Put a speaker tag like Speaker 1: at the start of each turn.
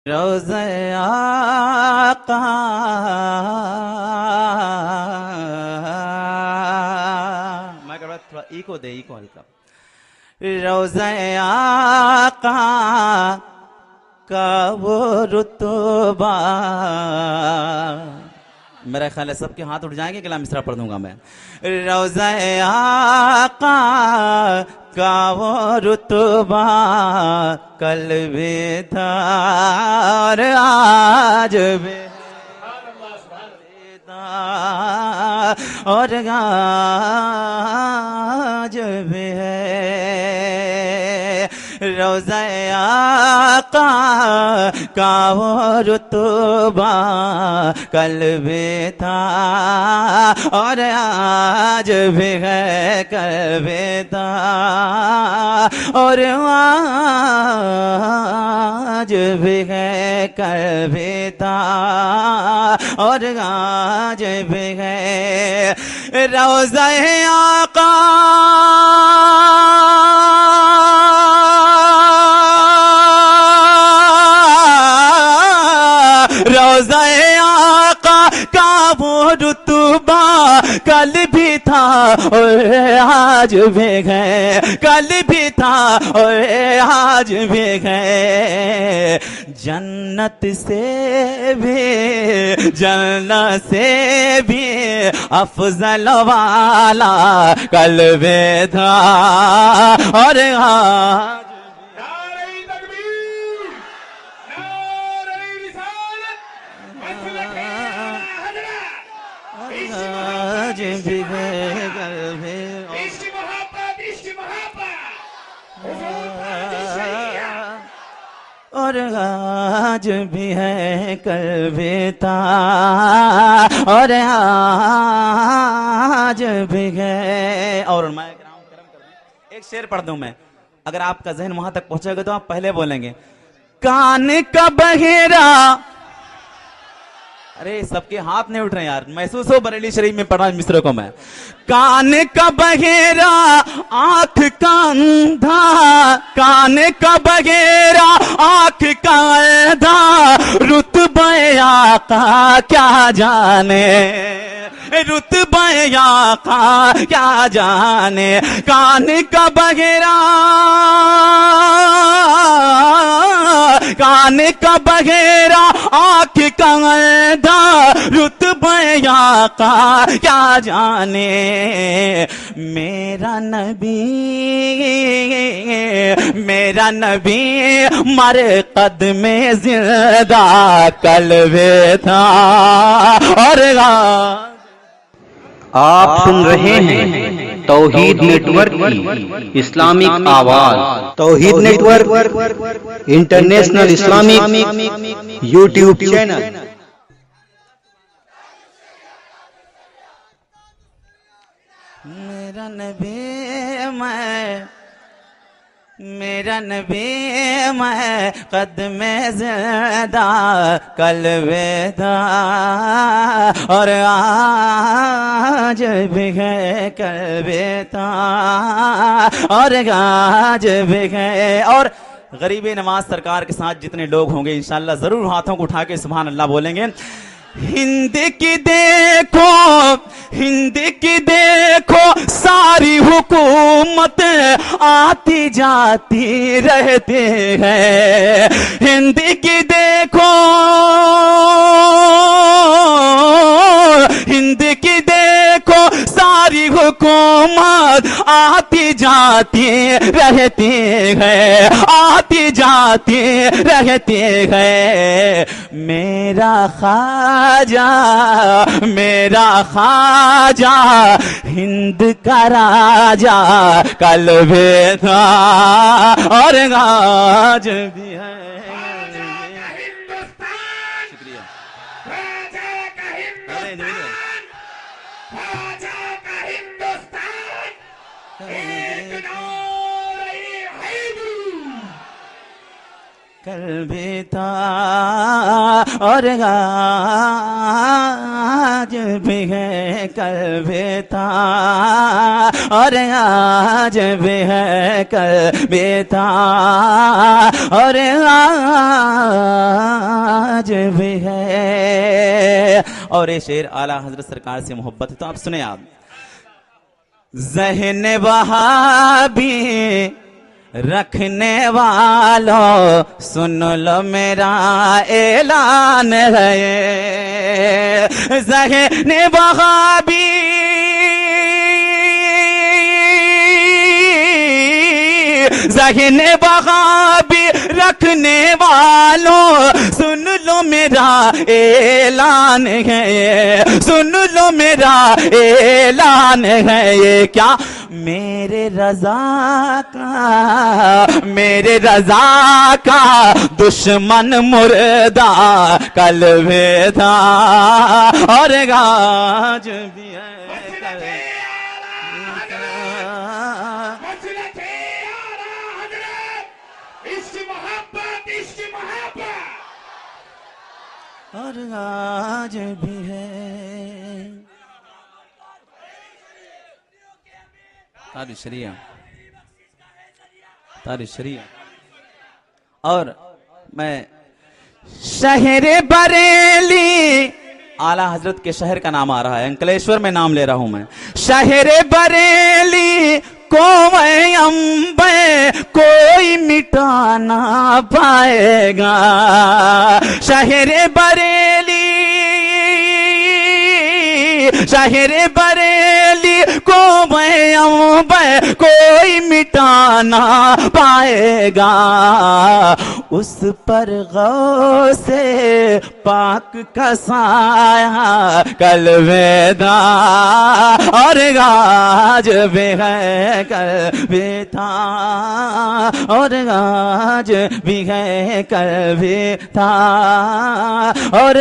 Speaker 1: روضہ آقا میں کہہ رہا تھوڑا ایکو دے ایکو ہلکا روضہ آقا کا وہ رتبہ میرا خیال ہے سب کے ہاتھ اٹھ جائیں گے کلام مصرع پڑھ دوں گا میں روضہ آقا کا وہ رتبہ کل بھی تھا اور آج بھی اور آج بھی ہے روضہ آقا کا وہ رتبہ کل بھی تھا اور آج بھی ہے کل بھی تھا اور آج بھی ہے کل بھی تھا اور آج بھی ہے روضہ آقا روضہ آقا کا وہ رتبہ کل بھی تھا اور آج بھی ہے کل بھی تھا اور آج بھی ہے جنت سے بھی افضل والا کل بھی تھا اور آج بھی ہے کل بھی اور آج بھی ہے کل بھی تھا اور آج بھی ہے اور میں ایک شعر پڑھ دوں میں اگر آپ کا ذہن وہاں تک پہنچے گا تو آپ پہلے بولیں گے کان کا بہرا ارے سب کے ہاتھ نہیں اٹھ رہے یار محسوس ہو بریلی شریف میں پڑھا مصرع کو میں کان کا بہرا آنکھ کا اندھا کان کا بہرا آنکھ کا اندھا رتبہ آقا کیا جانے رتبہ آقا کیا جانے کان کا بہرا کان کا بغیرہ آنکھ کا اندھا رتبہ آقا کیا جانے میرا نبی مرقد میں زندہ کل بھی تھا اور
Speaker 2: آپ سن رہے ہیں توحید نیٹ ورک کی اسلامک آواز توحید network international Islamic YouTube channel
Speaker 1: میرا نبی میں قد میں زندہ کل بھی تھا اور آج بھی ہے کل بھی تھا اور آج بھی ہے اور غریب نواز سرکار کے ساتھ جتنے لوگ ہوں گے انشاءاللہ ضرور ہاتھوں کو اٹھا کے سبحان اللہ بولیں گے ہند کی دیکھو ساری حکومت آتی جاتی رہتی ہے ہند کی دیکھو ساری حکومت آتی جاتی رہتی ہے آتی جاتی رہتی ہے میرا خواجہ ہند کا راجہ کل بھی تھا اور آج بھی ہے کل بھی تھا اور آج بھی ہے کل بھی تھا اور آج بھی ہے کل بھی تھا اور آج بھی ہے. اور یہ شعر اعلیٰ حضرت سرکار سے محبت ہے تو آپ سنیں. آپ ذہن وہابی رکھنے والوں سن لو میرا اعلان ہے. ذہن وہابی ذہن وہابی رکھنے والوں سن لو میرا اعلان ہے. سن لو میرا اعلان ہے. یہ کیا میرے رضا کا دشمن مردہ کل بھی تھا اور آج بھی ہے. اور آج بھی ہے. تاریخ شریعہ تاریخ شریعہ. اور میں شہر بریلی اعلیٰ حضرت کے شہر کا نام آ رہا ہے, انکلیشور میں نام لے رہا ہوں میں. شہر بریلی کو امبے کوئی مٹا نہ پائے گا. شہر بریلی شہر بریلی کو امبے کوئی مٹا نہ پائے گا. اس پر غوث پاک کا سایہ کل ویدا اور آج بھی ہے کل بھی تھا اور آج بھی ہے کل بھی تھا اور